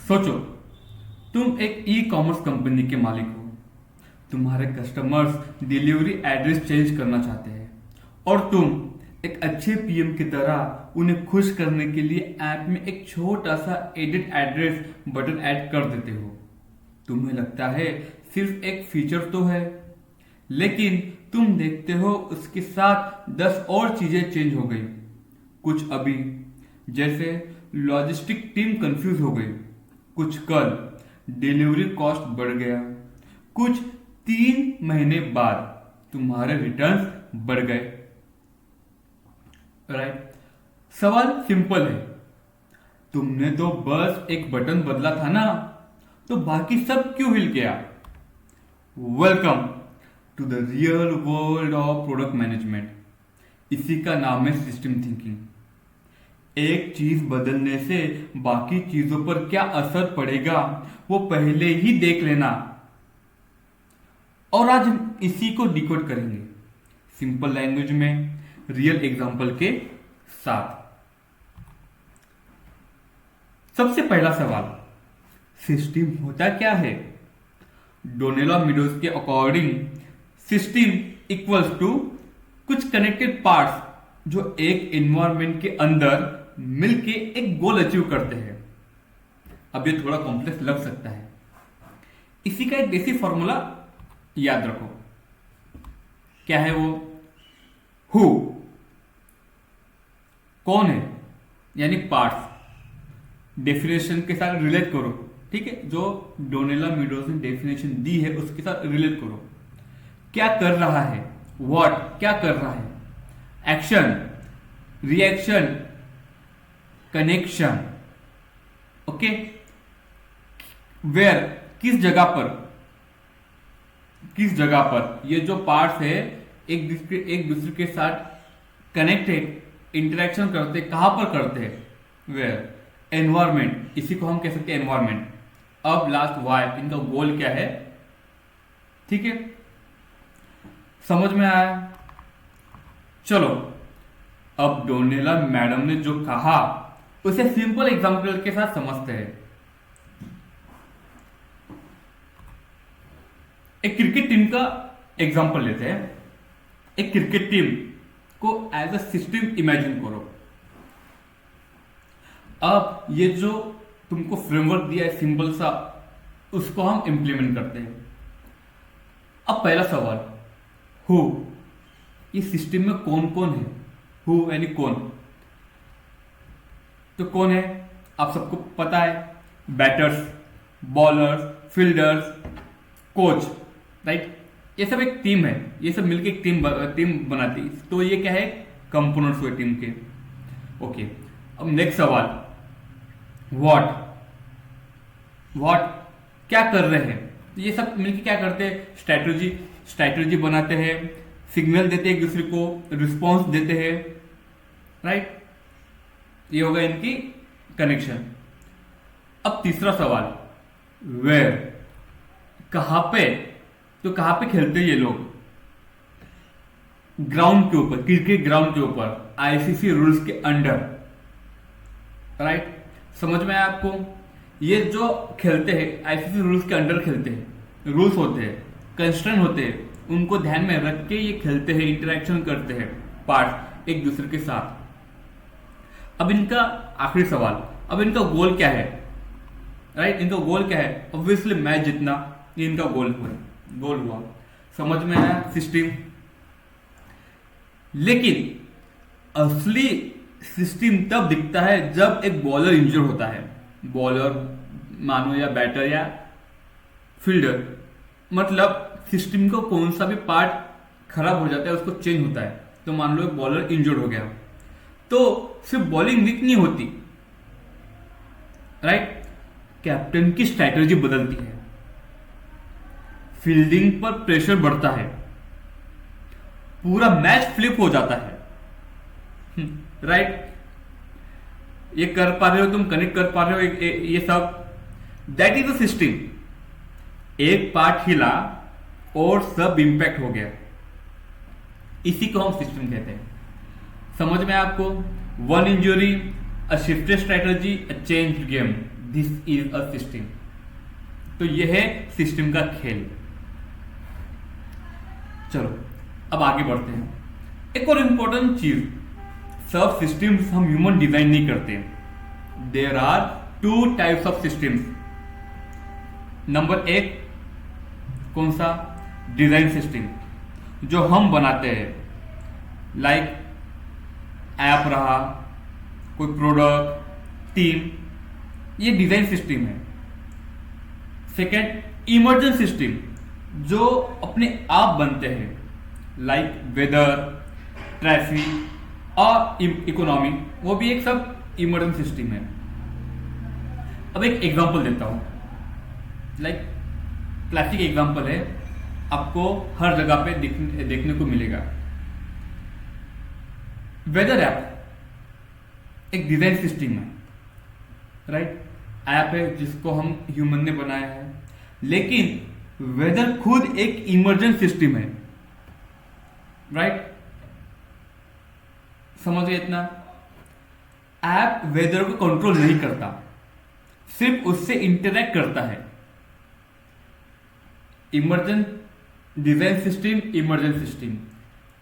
सोचो, तुम एक ई कॉमर्स कंपनी के मालिक हो। तुम्हारे कस्टमर्स डिलीवरी एड्रेस चेंज करना चाहते हैं और तुम एक अच्छे पीएम की तरह उन्हें खुश करने के लिए ऐप में एक छोटा सा एडिट एड्रेस बटन ऐड कर देते हो। तुम्हें लगता है सिर्फ एक फीचर तो है, लेकिन तुम देखते हो उसके साथ 10 और चीजें चेंज हो गई। कुछ अभी, जैसे लॉजिस्टिक टीम कंफ्यूज हो गई, कुछ कल डिलीवरी कॉस्ट बढ़ गया, कुछ 3 महीने बाद तुम्हारे रिटर्न्स बढ़ गए। राइट? सवाल सिंपल है, तुमने तो बस एक बटन बदला था ना, तो बाकी सब क्यों हिल गया? Welcome to the real world of product management. इसी का नाम है सिस्टम थिंकिंग। एक चीज बदलने से बाकी चीजों पर क्या असर पड़ेगा वो पहले ही देख लेना। और आज हम इसी को डिकोड करेंगे सिंपल लैंग्वेज में, रियल एग्जांपल के साथ। सबसे पहला सवाल, सिस्टम होता क्या है? डोनेला मीडोज के अकॉर्डिंग सिस्टम इक्वल्स टू कुछ कनेक्टेड पार्ट्स जो एक एनवायरनमेंट के अंदर मिलके एक गोल अचीव करते हैं। अब ये थोड़ा कॉम्प्लेक्स लग सकता है, इसी का एक बेसिक फॉर्मूला याद रखो। क्या है वो? हु, कौन है, यानी पार्ट्स। डेफिनेशन के साथ रिलेट करो, ठीक है? जो डोनेला मीडोज ने डेफिनेशन दी है उसके साथ रिलेट करो। क्या कर रहा है? व्हाट, क्या कर रहा है? Action, reaction, connection. Okay? Where, किस जगह पर, किस जगह पर ये जो पार्ट्स है एक दूसरे के साथ कनेक्टेड, इंटरेक्शन करते, कहां पर करते हैं? वेयर। एनवायरमेंट, इसी को हम कह सकते हैं एनवायरमेंट। अब लास्ट वाई, इनका गोल क्या है? ठीक है, समझ में आया? चलो, अब डोनेला मैडम ने जो कहा उसे सिंपल एग्जांपल के साथ समझते हैं। एक क्रिकेट टीम का एग्जांपल लेते हैं। एक क्रिकेट टीम को एज अ सिस्टम इमेजिन करो। अब ये जो तुमको फ्रेमवर्क दिया है सिंपल सा, उसको हम इंप्लीमेंट करते हैं। अब पहला सवाल, हु, ये सिस्टम में कौन कौन है? हु यानी कौन। तो कौन है आप सबको पता है, batters, bowlers, fielders, coach. Right? ये सब एक टीम है, ये सब मिलके एक टीम बनाती है। तो ये क्या है? कंपोनेंट्स हुए टीम के। ओके, अब नेक्स्ट सवाल, व्हाट। व्हाट, क्या कर रहे हैं? ये सब मिलके क्या करते हैं? स्ट्रैटेजी बनाते हैं, सिग्नल देते हैं एक दूसरे को, रिस्पॉन्स देते हैं। राइट? ये होगा इनकी कनेक्शन। अब तीसरा सवाल, वेयर, कहां पे। तो कहां पे खेलते हैं ये लोग? ग्राउंड के ऊपर, क्रिकेट ग्राउंड के ऊपर, आईसीसी रूल्स के अंडर। राइट? समझ में आया आपको? ये जो खेलते हैं आईसीसी रूल्स के अंडर खेलते हैं, रूल्स होते हैं, कंस्ट्रेंट होते हैं, उनको ध्यान में रख के ये खेलते हैं, इंटरेक्शन करते हैं पार्ट एक दूसरे के साथ। अब इनका आखिरी सवाल, अब इनका गोल क्या है? राइट? इनका गोल क्या है? ऑब्वियसली मैच जीतना, ये इनका गोल हुआ। समझ में आया सिस्टम? लेकिन असली सिस्टम तब दिखता है जब एक बॉलर इंजर होता है। बॉलर मानो, या बैटर, या फील्डर, मतलब सिस्टम को कौन सा भी पार्ट खराब हो जाता है, उसको चेंज होता है। तो मान लो एक बॉलर इंजर्ड हो गया, तो सिर्फ बॉलिंग वीक नहीं होती। राइट? कैप्टन की स्ट्रैटेजी बदलती है, फील्डिंग पर प्रेशर बढ़ता है, पूरा मैच फ्लिप हो जाता है। राइट? ये कर पा रहे हो तुम, कनेक्ट कर पा रहे हो ये सब, दैट इज द सिस्टम। एक पार्ट हिला और सब इंपैक्ट हो गया, इसी को हम सिस्टम कहते हैं। समझ में आपको? One injury, a shifted strategy, a changed game. This is a system. तो यह है सिस्टम का खेल। चलो अब आगे बढ़ते हैं। एक और इंपॉर्टेंट चीज, सब सिस्टम्स हम ह्यूमन डिजाइन नहीं करते। There are two types of systems. Number एक कौन सा? डिजाइन सिस्टम, जो हम बनाते हैं, लाइक ऐप रहा, कोई प्रोडक्ट, टीम, ये डिजाइन सिस्टम है। सेकेंड इमर्जेंट सिस्टम, जो अपने आप बनते हैं, लाइक वेदर, ट्रैफिक और इकोनॉमी, वो भी एक सब इमर्जेंट सिस्टम है। अब एक एग्जांपल देता हूं, लाइक क्लासिक एग्जांपल है, आपको हर जगह पे देखने को मिलेगा। वेदर ऐप एक डिजाइन सिस्टम है, राइट? ऐप है जिसको हम ह्यूमन ने बनाया है, लेकिन वेदर खुद एक इमर्जेंट सिस्टम है, राइट? समझिए इतना। ऐप वेदर को कंट्रोल नहीं करता, सिर्फ उससे इंटरैक्ट करता है। Emergent design system, emergent system.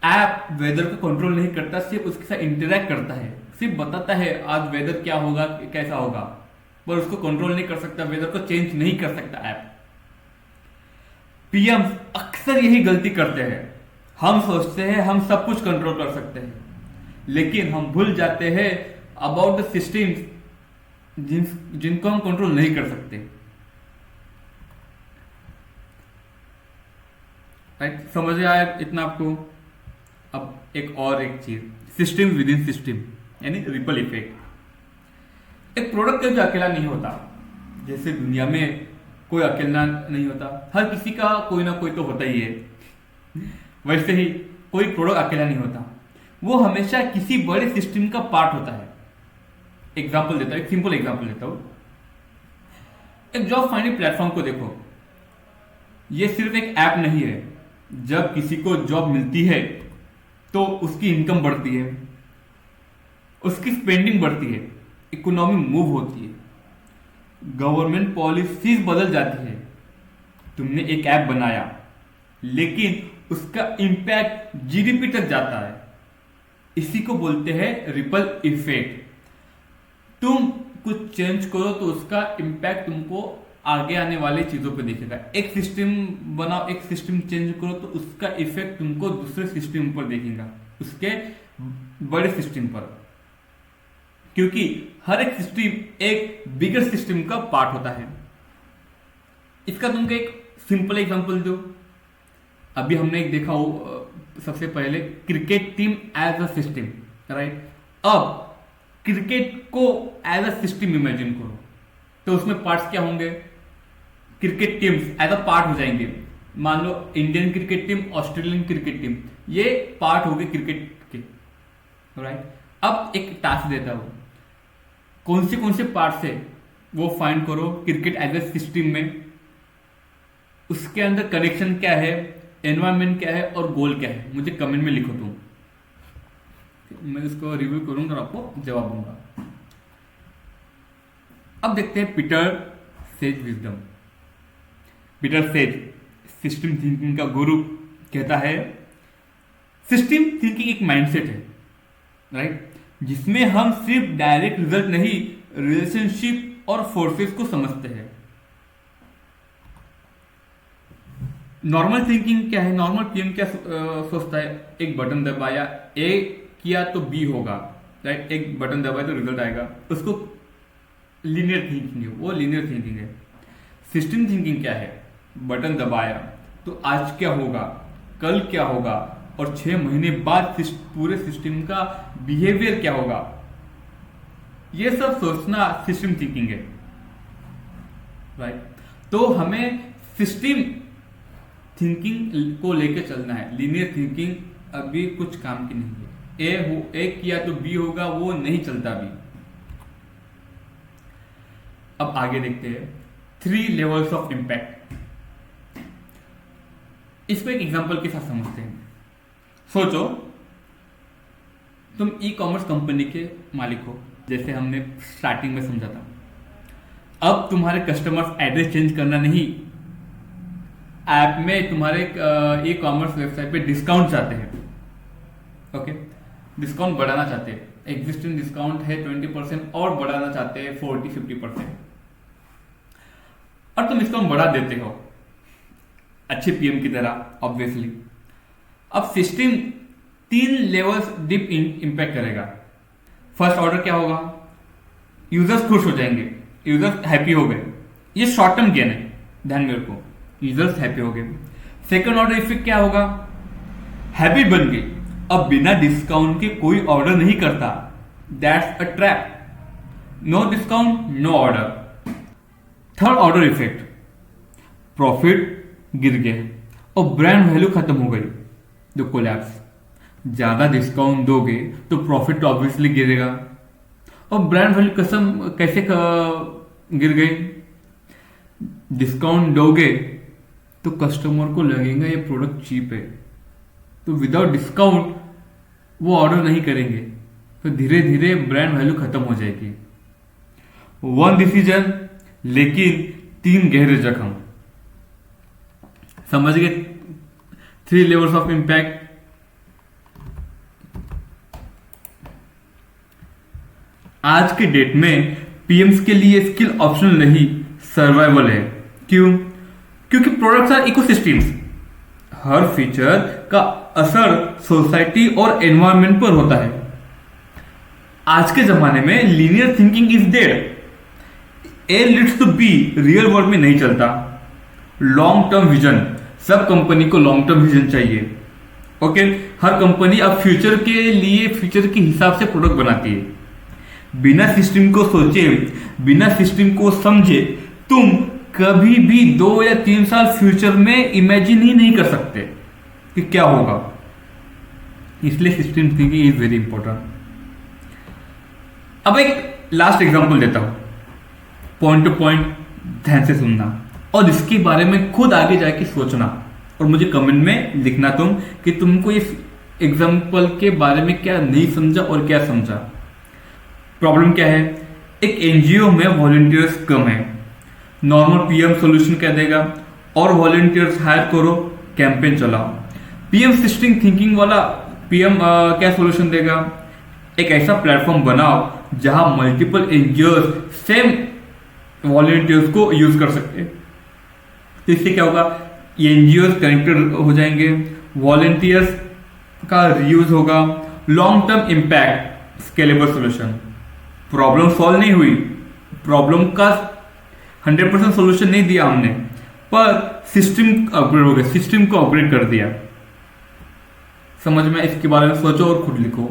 App weather को कंट्रोल नहीं करता, सिर्फ उसके साथ इंटरैक्ट करता है, सिर्फ बताता है आज वेदर क्या होगा, कैसा होगा, पर उसको कंट्रोल नहीं कर सकता, वेदर को चेंज नहीं कर सकता ऐप। पीएम अक्सर यही गलती करते हैं। हम सोचते हैं हम सब कुछ कंट्रोल कर सकते हैं, लेकिन हम भूल जाते हैं अबाउट द सिस्टम्स जिनको हम कंट्रोल नहीं कर सकते, राइट? समझ आया इतना आपको? अब एक चीज, सिस्टम विद इन सिस्टम, यानी रिपल इफेक्ट। एक प्रोडक्ट कभी अकेला नहीं होता। जैसे दुनिया में कोई अकेला नहीं होता, हर किसी का कोई ना कोई तो होता ही है, वैसे ही कोई प्रोडक्ट अकेला नहीं होता, वो हमेशा किसी बड़े सिस्टम का पार्ट होता है। एग्जांपल देता हूं, एक सिंपल एग्जांपल देता हूं। एक जॉब फाइंडिंग प्लेटफॉर्म को देखो, ये सिर्फ एक ऐप नहीं है। जब किसी को जॉब मिलती है तो उसकी इनकम बढ़ती है, उसकी स्पेंडिंग बढ़ती है, इकोनॉमी मूव होती है, गवर्नमेंट पॉलिसीज बदल जाती है। तुमने एक ऐप बनाया, लेकिन उसका इंपैक्ट जीडीपी तक जाता है। इसी को बोलते हैं रिपल इफेक्ट। तुम कुछ चेंज करो तो उसका इंपैक्ट तुमको आगे आने वाली चीजों पे दिखेगा। एक सिस्टम बनाओ, एक सिस्टम चेंज करो तो उसका इफेक्ट तुमको दूसरे सिस्टम पर दिखेगा, उसके बड़े सिस्टम पर, क्योंकि हर एक सिस्टम एक बिगर सिस्टम का पार्ट होता है। इसका तुमको एक सिंपल एग्जांपल दो। अभी हमने एक देखा हो, सबसे पहले cricket team as a system, right? अब क्रिकेट को एज अ सिस्टम इमेजिन करो, तो उसमें पार्ट्स क्या होंगे? Cricket teams as a part हो जाएंगे। मान लो Indian cricket team, Australian cricket team, ये पार्ट हो गए क्रिकेट के, राइट? अब एक टास्क देता हूं, कौन से पार्ट्स है वो फाइंड करो क्रिकेट एज ए सिस्टम में। उसके अंदर कनेक्शन क्या है, एनवायरमेंट क्या है और गोल क्या है, मुझे कमेंट में लिखो तुम। मैं इसको रिव्यू करूंगा और आपको जवाब दूंगा। अब देखते हैं Peter says wisdom. Peter says system thinking का गुरु कहता है, सिस्टम थिंकिंग एक माइंडसेट है, राइट? जिसमें हम सिर्फ डायरेक्ट रिजल्ट नहीं, रिलेशनशिप और फोर्सेस को समझते हैं। नॉर्मल थिंकिंग क्या है? नॉर्मल पीएम क्या सोचता है? एक बटन दबाया, ए किया तो बी होगा, राइट? एक बटन दबाया तो रिजल्ट आएगा। उसको लीनियर थिंकिंग है, वो लीनियर थिंकिंग है। सिस्टम थिंकिंग क्या है? बटन दबाया तो आज क्या होगा, कल क्या होगा और 6 महीने बाद पूरे सिस्टम का बिहेवियर क्या होगा, ये सब सोचना सिस्टम थिंकिंग है, राइट? तो हमें सिस्टम थिंकिंग को लेकर चलना है। लीनियर थिंकिंग अभी कुछ काम की नहीं है। ए किया तो बी होगा, वो नहीं चलता अभी। अब आगे देखते हैं 3 लेवल्स ऑफ इंपैक्ट। इसको एक एग्जांपल के साथ समझते हैं। सोचो तुम ई कॉमर्स कंपनी के मालिक हो, जैसे हमने स्टार्टिंग में समझा था। अब तुम्हारे कस्टमर्स एड्रेस चेंज करना नहीं, ऐप में तुम्हारे ई कॉमर्स वेबसाइट पे डिस्काउंट चाहते हैं, ओके, डिस्काउंट बढ़ाना चाहते हैं, एग्जिस्टिंग डिस्काउंट है 20% और बढ़ाना चाहते हैं 40-50%, और तुम डिस्काउंट बढ़ा देते हो अच्छे पीएम की तरह ऑब्वियसली। अब सिस्टम 3 लेवल्स डीप इंपैक्ट करेगा। फर्स्ट ऑर्डर क्या होगा, यूजर्स खुश हो जाएंगे, यूजर्स हैप्पी हो गए, ये शॉर्ट टर्म गेन है, ध्यान में रखो, यूजर्स हैप्पी हो गए। सेकंड ऑर्डर इफेक्ट क्या होगा, हैबिट बन गई, अब बिना डिस्काउंट के कोई ऑर्डर नहीं करता, that's a trap, no discount no order. Third order effect, profit गिर गया और ब्रांड वैल्यू खत्म हो गई, द कोलैप्स। ज्यादा डिस्काउंट दोगे तो प्रॉफिट ऑब्वियसली गिरेगा, और ब्रांड वैल्यू कैसे गिर गई, डिस्काउंट दोगे तो कस्टमर को लगेगा ये प्रोडक्ट चीप है, तो विदाउट डिस्काउंट वो ऑर्डर नहीं करेंगे, तो धीरे धीरे ब्रांड वैल्यू खत्म हो जाएगी। 1 डिसीजन लेकिन 3 गहरे जख्म, समझ गए 3 लेवल्स ऑफ इंपैक्ट। आज के डेट में पीएम्स के लिए स्किल ऑप्शनल नहीं, सर्वाइवल है। क्यों? क्योंकि प्रोडक्ट्स आर इकोसिस्टम्स, हर फीचर का असर सोसाइटी और एनवायरनमेंट पर होता है। आज के जमाने में linear thinking is dead, A leads to B real world में नहीं चलता। लॉन्ग टर्म विजन, सब कंपनी को लॉन्ग टर्म विजन चाहिए, ओके। हर कंपनी अब फ्यूचर के लिए फ्यूचर के हिसाब से प्रोडक्ट बनाती है। बिना सिस्टम को सोचे, बिना सिस्टम को समझे तुम कभी भी 2 या 3 साल फ्यूचर में इमेजिन ही नहीं कर सकते कि क्या होगा। इसलिए system thinking is very important. अब एक लास्ट एग्जांपल देता हूं, पॉइंट टू पॉइंट ध्यान से सुनना और इसके बारे में खुद आगे जाके सोचना, और मुझे कमेंट में लिखना तुम कि तुमको इस एग्जांपल के बारे में क्या नहीं समझा और क्या समझा। प्रॉब्लम क्या है, एक एनजीओ में वॉलंटियर्स कम है, नॉर्मल पीएम सॉल्यूशन कह देगा और वॉलंटियर्स हायर करो, कैंपेन चलाओ। पीएम सिस्टम थिंकिंग वाला पीएम क्या सॉल्यूशन देगा, एक ऐसा प्लेटफॉर्म बनाओ जहां मल्टीपल एनजीओ सेम वॉलंटियर्स को यूज कर सकते हैं। तो इससे क्या होगा, एनजीओ कनेक्टेड हो जाएंगे, वॉलंटियर्स का रीयूज होगा, long term impact, scalable solution. Problem solve नहीं हुई, प्रॉब्लम का 100% सॉल्यूशन नहीं दिया हमने, पर सिस्टम अपग्रेड हो गया, सिस्टम को अपग्रेड कर दिया। समझ में, इसके बारे में सोचो और खुद लिखो।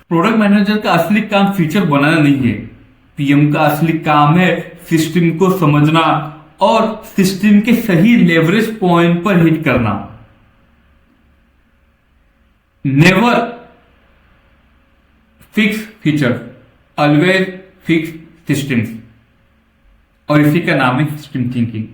प्रोडक्ट मैनेजर का असली काम फीचर बनाना नहीं है, पीएम का असली काम है सिस्टम को समझना और सिस्टम के सही लेवरेज पॉइंट पर हिट करना। Never fix feature, always fix systems, और इसी का नाम है सिस्टम थिंकिंग।